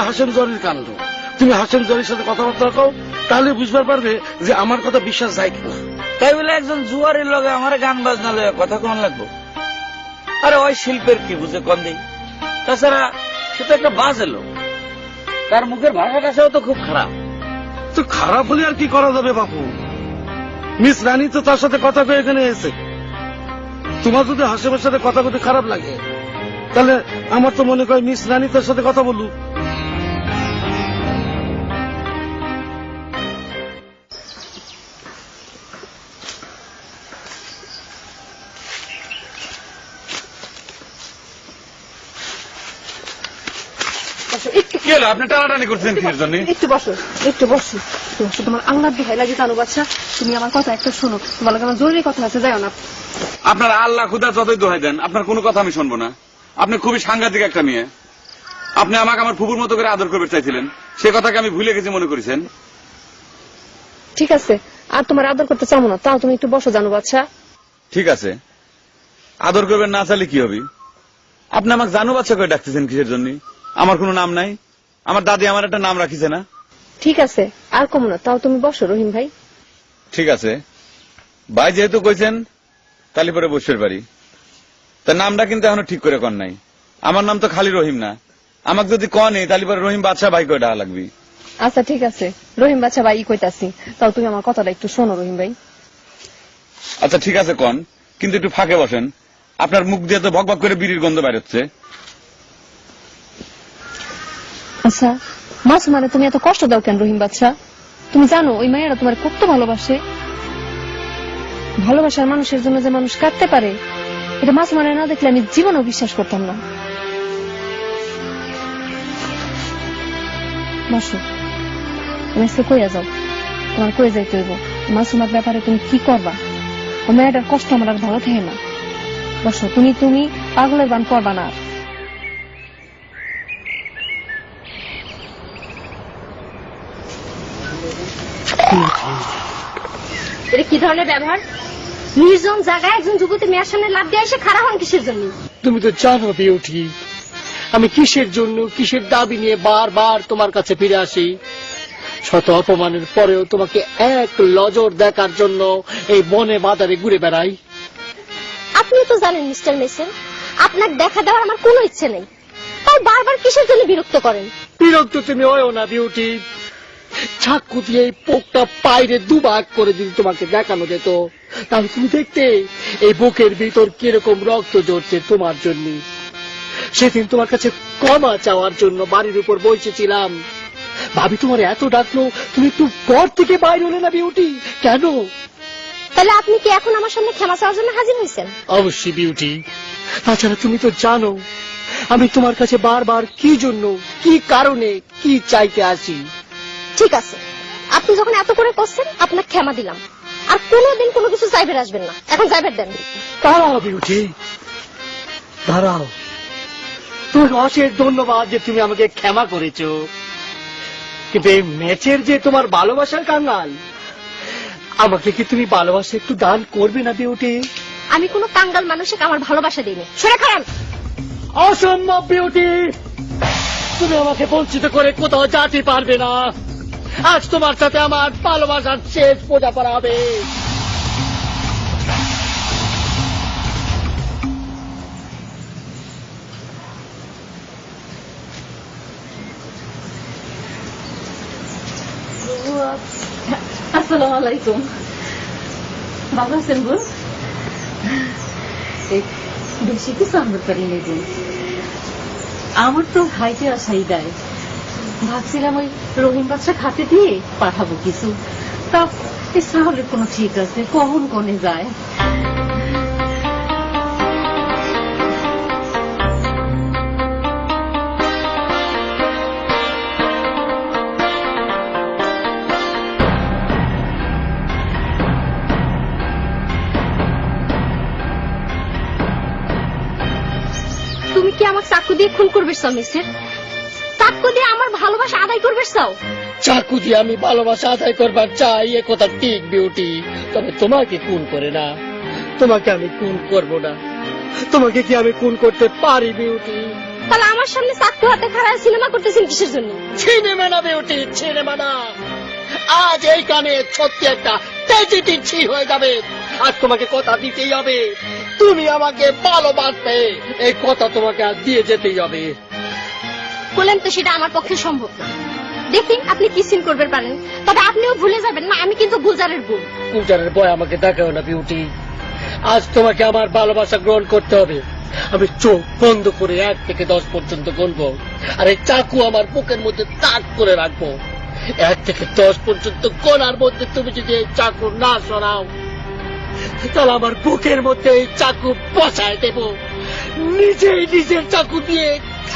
হাসেম জরির কাণ্ড। তুমি হাসেম জরির সাথে কথাবার্তা কও, তাহলে বুঝবার পারবে যে আমার কথা বিশ্বাস যায় কিনা। তাই বলে একজন জুয়ারের লগে আমার গান বাজনা লয়ে কথা কোন লাগবো? আরে ওই শিল্পের কি বুঝে কন দিই? তাছাড়া সে তো একটা বাজে লোক, তার মুখের ভাষা টাষাও তো খুব খারাপ। তো খারাপ হলে আর কি করা যাবে বাপু? মিস রানী তো তার সাথে কথা কয়ে এখানে এসে। তোমার যদি হাসেমের সাথে কথা বলতে খারাপ লাগে, তাহলে আমার তো মনে হয় মিস রানী তার সাথে কথা বলুক। আপনি টানাটানি করছেন কিসের জন্য? একটু বসো, একটু বসো, তোমার আল্লাহর দোহাই লাগে জানো বাচ্চা, তুমি আমার কথা একটা শোনো, তোমার লাগে আমার জরুরি কথা আছে, যাও না। আপনার আল্লাহ খুদা যতই দোহাই দেন, আপনার কোনো কথা আমি শুনবো না। আপনি খুবই সাংঘাতিক একটা মেয়ে। আপনি আমাকে আমার ফুপুর মতো করে আদর করতে চাইছিলেন, সে কথাকে আমি ভুলে গেছি মনে করেছেন। ঠিক আছে, আর তোমার আদর করতে চাবো না, তাও তুমি একটু বসো জানো বাচ্চা। ঠিক আছে, আদর করবেন না চাইলে কি হবে? আপনি আমাকে জানু বাচ্চা করে ডাকতেছেন কিসের জন্য? আমার কোনো নাম নাই, আমার দাদি আমার একটা নাম রাখিছে না। ঠিক আছে, আর কমো না, তাও তুমি বসো রহিম ভাই। ঠিক আছে ভাই, যেহেতু কইছেন তাহলে পরে বসে পারি। তার নামটা কিন্তু এখনো ঠিক করে কন নাই। আমার নাম তো খালি রহিম না, আমাকে যদি কনে তাহলে পরে রহিম বাদশা ভাই কয়ে ডাকা লাগবি। আচ্ছা ঠিক আছে, রহিম বাচ্চা ভাই কইতাছি, তাও তুমি আমার কথাটা একটু শোনো রহিম ভাই। আচ্ছা ঠিক আছে কন, কিন্তু একটু ফাঁকে বসেন। আপনার মুখ দিয়ে তো ভক ভক করে বিড়ির গন্ধ বাইর হচ্ছে। আচ্ছা মাসুমারে তুমি এত কষ্ট দাও কেন রহিম বাচ্চা? তুমি জানো ওই মায়েরা তোমার কত ভালোবাসে। ভালোবাসার মানুষের জন্য যে মানুষ কাঁদতে পারে, এটা মাসুমারে না দেখলে আমি জীবনেও বিশ্বাস করতাম না। মাসু, তুমি আজকে কইয়া যাও, তোমার কয়ে যাইতে হইব। মাসুমার ব্যাপারে তুমি কি করবা? ও মেয়েটার কষ্ট আমার আর ভালো থাকে না। বসো, তুমি পাগলের বান করবা না। এটা কি ধরনের ব্যবহার? নির্জন জায়গায় একজন যুবতী মেয়ের সামনে লাফ দিয়ে এসে খাড়া হন কিসের জন্য? তুমি তো জানো বিউটি, আমি কিসের জন্য, কিসের দাবি নিয়ে বারবার তোমার কাছে ফিরে আসি। শত অপমানের পরেও তোমাকে এক নজর দেখার জন্য এই বনে বাজারে ঘুরে বেড়াই। আপনি তো জানেন মিস্টার মেসন, আপনার দেখা দেওয়ার আমার কোনো ইচ্ছে নেই, তাই বারবার কিসের জন্য বিরক্ত করেন? বিরক্ত তুমি হয়ো না বিউটি। চাকু দিয়ে এই পোকটা পাইরে দুভাগ করে যদি তোমাকে দেখানো যেত, তাহলে তুমি দেখতে এই বুকের ভিতর কিরকম রক্ত ঝরছে তোমার জন্য। সেদিন তোমার কাছে ক্ষমা চাওয়ার জন্য বাড়ির উপর বসেছিলাম, ভাবি তোমার এত ডাকলো, তুমি একটু ঘর থেকে বাইরে হলে না বিউটি? কেন? তাহলে আপনি কি এখন আমার সামনে ক্ষমা চাওয়ার জন্য হাজির হয়েছেন? অবশ্যই বিউটি, তাছাড়া তুমি তো জানো আমি তোমার কাছে বারবার কি জন্য, কি কারণে, কি চাইতে আসি। ঠিক আছে, আপনি যখন এত করে করছেন আপনার ক্ষমা দিলাম, আর কোনোদিন কোনো কিছু চাইবেন আসবেন না। এখন যাইবেন দেন। দাঁড়াও বিউটি, দাঁড়াও। তোমাকে অশেষ ধন্যবাদ যে তুমি আমাকে ক্ষমা করেছো, কিন্তু এই ম্যাচের যে তোমার ভালোবাসার কাঙ্গাল, আমাকে কি তুমি ভালোবাসা একটু দান করবে না বিউটি? আমি কোনো কাঙ্গাল মানুষকে আমার ভালোবাসা দিইনি। সরে খারাপ। অসম্ভব বিউটি, তুমি আমাকে বঞ্চিত করে কোথাও যেতে পারবে না। আজ তোমার সাথে আমার ভালোবাসার শেষ পূজা করা হবে। আসসালামু আলাইকুম। ভালো আছেন বোন? বেশি কিছু আনতে পারি নাই বোন, আমার তো হাইটে আসাই দেয়। ভাবছিলাম ওই রহিম বাচ্চা খাতে দিয়ে পাঠাবো কিছু, তা তাহলে কোনো ঠিক আছে, কখন কনে যায়। তুমি কি আমাকে চাকু দিয়ে খুন করবে মিসের? চাকু দিয়ে আমার ভালোবাসা আদায় করবে চাও? চাকু দিয়ে আমি ভালোবাসা আদায় করবার চাই, এ কথা ঠিক বিউটি, তবে তোমাকে খুন করে না। তোমাকে আমি খুন করব না। তোমাকে কি আমি খুন করতে পারি বিউটি? তাহলে আমার সামনে চাকু হাতে খাড়া সিনেমা করতেছেন কিসের জন্য? সিনেমা না বিউটি, সিনেমা না। আজ এই কানে সত্যি একটা ট্র্যাজেডি হয়ে যাবে। আজ তোমাকে কথা দিতেই হবে, তুমি আমাকে ভালোবাসবে, এই কথা তোমাকে আজ দিয়ে যেতেই হবে। বলেন তো সেটা আমার পক্ষে সম্ভব না। দেখি আপনি কি সিন করবেন পারেন, তবে আপনিও ভুলে যাবেন না আমি কিন্তু গুলজারের বোন। গুলজারের বয় আমাকে দেখাও না বিউটি। আজ তোমাকে আমার ভালোবাসা গ্রহণ করতে হবে। আমি চোখ বন্ধ করে 1 থেকে 10 পর্যন্ত গুনবো, আর এই চাকু আমার বুকের মধ্যে তাক করে রাখবো। 1 থেকে 10 পর্যন্ত গোনার মধ্যে তুমি যদি এই চাকু না সরাও, তাহলে আমার বুকের মধ্যে এই চাকু বসায় দেব, নিজেই নিজের চাকু দিয়ে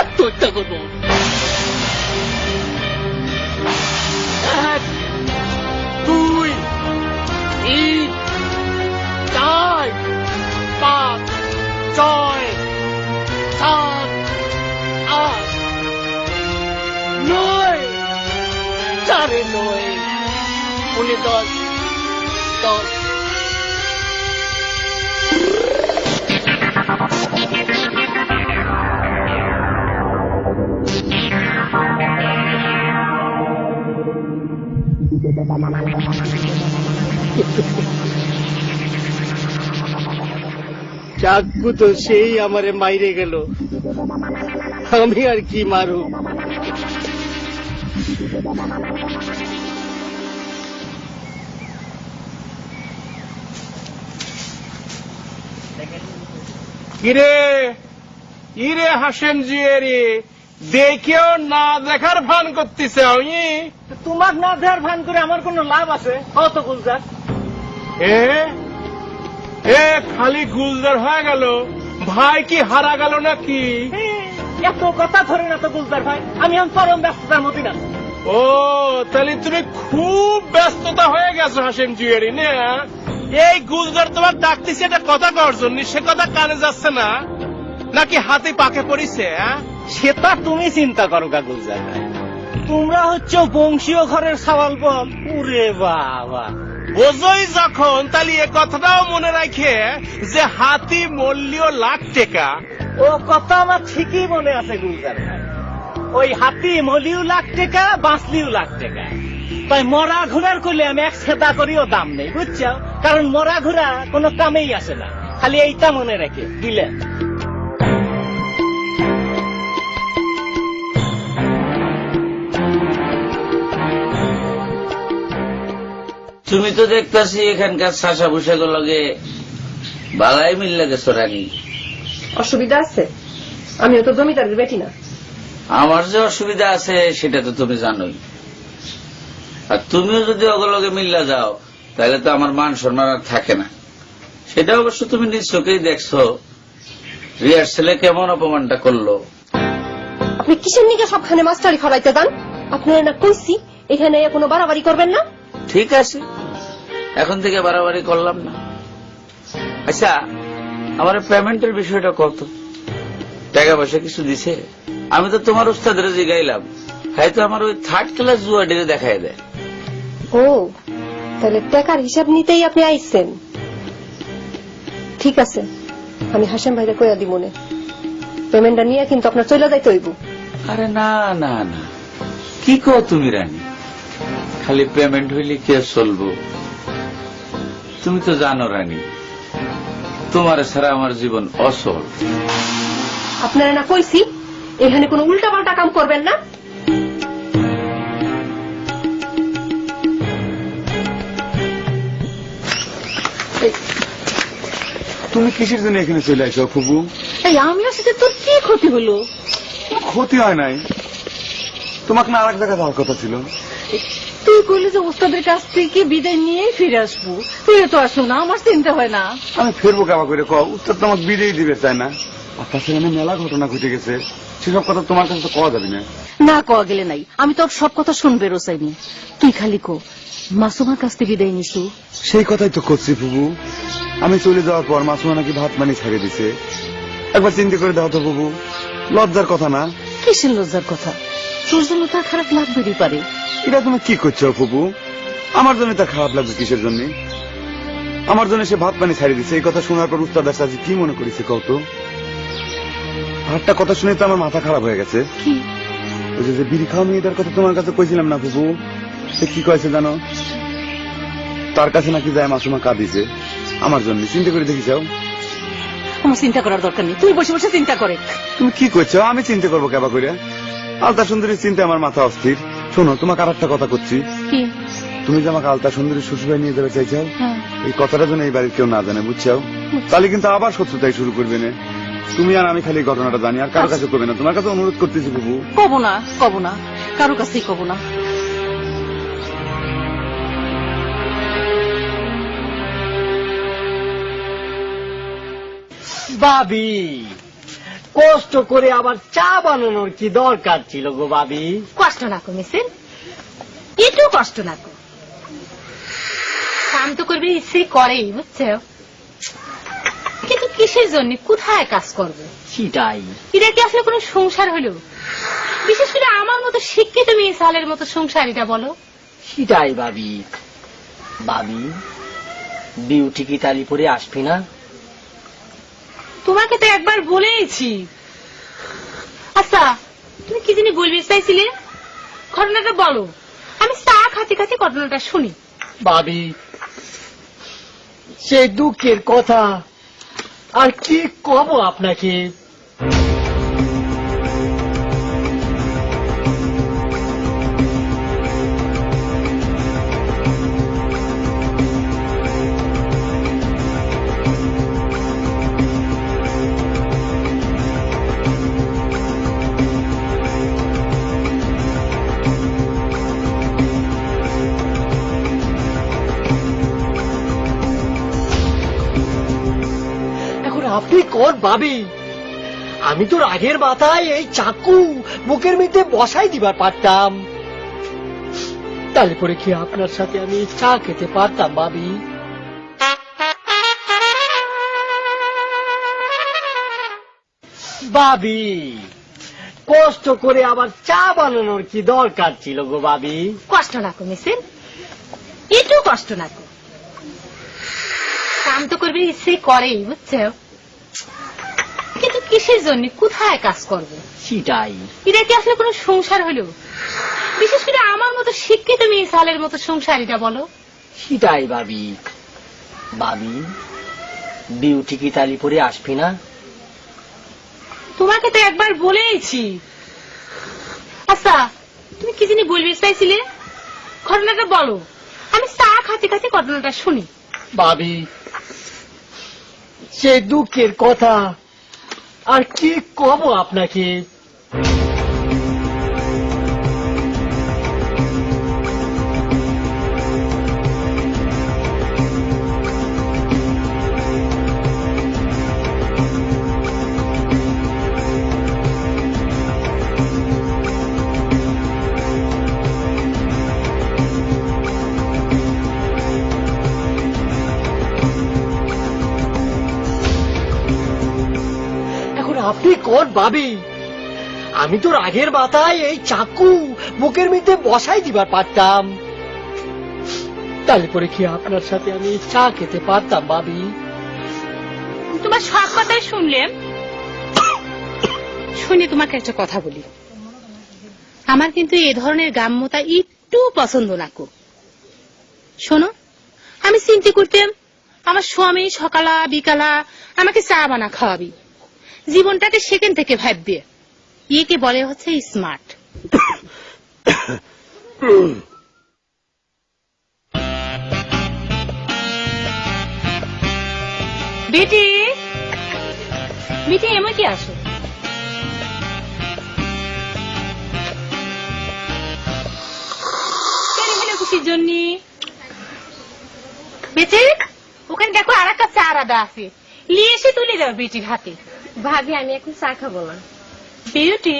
আত্মহত্যা করবো। 1, 2, 3, 4, 5, 6, 7, 8, 9, 4 9, 10, 10। চাকু তো সেই আমারে মাইরে গেল, আমি আর কি মারু। কিরে ইরে হাসেম জিয়ারি, দেখেও না দেখার ভান করতেছে। আমি তোমার না দেওয়ার ভান করে আমার কোন লাভ আছে? কত গুলজার এ এ খালি গুলজার হয়ে গেল, ভাই কি হারা গেল নাকি? এত কথা ধরে না তো গুলজার ভাই, আমি এখন পরম ব্যস্ততার মধ্যে না। ও তাহলে তুমি খুব ব্যস্ততা হয়ে গেছো হাসেম জিয়ারি না? এই গুলজার তোমার ডাকতেছে এটা কথা কর জন্য, সে কথা কানে যাচ্ছে না নাকি হাতে পাকে পড়িছে? সেটা তুমি চিন্তা করো গা গুলজার ভাই, তোমরা হচ্ছে বংশীয় ঘরের সওয়াল বল। উরে বাবা, বোঝই যখন তাহলে এ কথাটাও মনে রাখে যে হাতি মূল্য লাখ টাকা। ও কথা আমার ঠিকই মনে আছে গুলজার ভাই। ওই হাতি মলিও লাখ টাকা, বাঁচলিও লাখ টাকা। তাই মরা ঘোড়ার করলে আমি 1 সেদা করিও দাম নেই, বুঝছো? কারণ মরা ঘোড়া কোনো কামেই আসে না। খালি এইটা মনে রেখে দিলেন। তুমি তো দেখতেছি এখানকার শাসা পোশাক লগে বালাই মিল গেছো রানী। অসুবিধা আছে? আমিও তো জমিদারের বেটি না। আমার যে অসুবিধা আছে সেটা তো তুমি জানোই, আর তুমিও যদি অগলগে মিল্লা যাও তাহলে তো আমার মান সম্মান আর থাকে না। সেটা অবশ্য তুমি নিজ চোখেই দেখছো, রিহার্সেলে কেমন অপমানটা করলো। আপনি কিসের নিকে সবখানে মাস্টারি খরাইতে দেন? আপনারা না কইছি এখানে কোনো বাড়াবাড়ি করবেন না। ঠিক আছে, এখন থেকে বাড়াবাড়ি করলাম না। আচ্ছা, আমার পেমেন্টের বিষয়টা কত? টাকা পয়সা কিছু দিছে? আমি তো তোমার উস্তাদের জিগাইলাম, হয়তো আমার ওই 3rd ক্লাস জুয়াডিরে দেখাই দেয়। ও তাহলে টাকার হিসাব নিতেই আপনি আইছেন। ঠিক আছে, আমি হাসেম ভাইরে কইয়া দিব মনে, পেমেন্টটা নিয়ে কিন্তু আপনার চলে যাইতে হইব। আরে না না না, কি কো তুমি রানী? খালি পেমেন্ট হইলে কি আর চলবো? তুমি তো জানো রানী, তোমার ছাড়া আমার জীবন অচল। আপনারা না কইছি এখানে কোনো উল্টা পাল্টা কাম করবেন না। তুমি কিসের জন্য এখানে চলে আসো ফুবু? এই আমি আসলে তোর কি ক্ষতি হলো? ক্ষতি হয় নাই, তোমাকে না আরেক জায়গায় যাওয়ার কথা ছিল। তুই কইলে যে ওস্তাদের কাছ থেকে বিদায় নিয়ে ফিরে আসবো, তুই তো আসো না, আমার চিন্তা হয় না। আমি ফেরবো কাবা করে কও, উস্তাদ তো আমাকে বিদায় দিবে চায় না। আর তাছাড়া মেলা ঘটনা ঘটে গেছে, সেসব কথা তোমার কাছে তো কওয়া যাবে না। না কওয়া গেলে নাই, আমি তোর সব কথা শুনবে রোসাইনি। তুই খালি কো মাসুমার কাছ থেকে বিদায় নিছু। সেই কথাই তো করছি ফুবু, আমি চলে যাওয়ার পর মাসুমা নাকি ভাত পানি ছাড়ে দিছে। একবার চিন্তা করে দাও তো ফুবু, লজ্জার কথা না? কিসের লজ্জার কথা? তোর জন্য তার খারাপ লাগবেই পারে। এটা তুমি কি করছো ফুবু? আমার জন্য তার খারাপ লাগবে কিসের জন্য? আমার জন্য সে ভাত পানি ছাড়ে দিছে, এই কথা শোনার পর উস্তাদ আসাজি কি মনে করেছে কত? একটা কথা শুনে তো আমার মাথা খারাপ হয়ে গেছে। কি? ওই যে বিড়ি খাওয়া মেয়েটার কথা তোমার কাছে কইছিলাম না ফুপু, সে কি কয়েছে জানো? তার কাছে নাকি যায় মাসুমা কাঁদিছে আমার জন্য। চিন্তা করে দেখি যাও। আমার চিন্তা করার দরকার নেই, তুই বসে বসে চিন্তা করে। তুমি কি করছো? আমি চিন্তা করবো কেবা করে? আলতা সুন্দরীর চিন্তা আমার মাথা অস্থির। শোনো, তোমাকে আর একটা কথা করছি। কি? তুমি যে আমাকে আলতা সুন্দরী শ্বশুরবাড়ি নিয়ে যাবে চাইছাও, হ্যাঁ। এই কথাটা যেন এই বাড়ির কেউ না জানে, বুঝছাও? তাহলে কিন্তু আবার শত্রুতাই শুরু করবে না। তুমি আর আমি খালি এই ঘটনাটা জানি, আর কারো কাছে করবে না। তোমার কাছে অনুরোধ করতেছি বুবু। কব না, কব না, কারোর কাছেই কব না। ভাবি, কষ্ট করে আবার চা বানানোর কি দরকার ছিল গো ভাবি? কষ্ট না কো মিসেন, একটু কষ্ট না কো। কাম তো করবে ইচ্ছে করেই, বুঝছো? কিন্তু কিসের জন্য, কোথায় কাজ করবে? সেটাই। এটা কি আসলে কোনো সংসার হলো? বিশেষ করে আমার মতো শিক্ষিত মেয়ে সালের মতো সংসার, এটা বলো? সেটাই ভাবি। ভাবি, বিউটি কি তালি পরে আসবি না? তোমাকে তো একবার বলেইছি। আচ্ছা, তুমি কি জানি বলবে চাইছিলে? ঘটনাটা বলো, আমি চা খাতে খাতে ঘটনাটা শুনি। ভাবি, সেই দুঃখের কথা আর কি কব আপনাকে? এখন আপনি কোন ভাবি? আমি তো রাগের মাথায় এই চাকু মুখের মধ্যে বসাই দিবার পারতাম, তাহলে পরে কি আপনার সাথে আমি চা খেতে পারতাম ভাবি? ভাবি, কষ্ট করে আবার চা বানানোর কি দরকার ছিল গো ভাবি? কষ্ট না কো মিসেন, একটু কষ্ট না কো। কাম তো করবে ইচ্ছে করেই, বুঝছো? কিন্তু কিসের জন্য, কোথায় কাজ করবে? সেটাই। এটা কি আসলে কোনো সংসার হলো? বিশেষ করে আমার মতো শিক্ষিত মেয়ে সালের মতো সংসার, এটা বলো? সেটাই ভাবি। ভাবি, বিউটি কি তালি পরে আসবি না? তোমাকে তো একবার বলেইছি। আচ্ছা, তুমি কি জানি বলবে চাইছিলে? ঘটনাটা বলো, আমি চা খাতে খাতে ঘটনাটা শুনি। ভাবি, সেই দুঃখের কথা আর কি কব আপনাকে? এখন আপনি কোন ভাবি? আমি তো রাগের মাথায় এই চাকু মুখের মধ্যে বসাই দিবার পারতাম, তাহলে পরে কি আপনার সাথে আমি চা খেতে পারতাম ভাবি? তোমার সব কথাই শুনলাম। শুনে তোমাকে একটা কথা বলি, আমার কিন্তু এ ধরনের গাম্যতা একটু পছন্দ না কো। শোনো, আমি চিন্তা করতাম আমার স্বামী সকালা বিকালা আমাকে চা বানা খাওয়াবি, জীবনটাকে সেখান থেকে ভাববে। একে বলে হচ্ছে স্মার্ট। বেটি, বেটি এমন কি আসো? খুশির জন্য বেটি, ওখানে দেখো আর একটা চা আদা আছে, নিয়ে এসে তুলে দাও বেটির হাতে। ভাবি, আমি এখন চা খাবো না। বিউটি,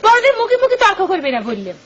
পরদের মুখে মুখে তর্ক করবে না বললাম।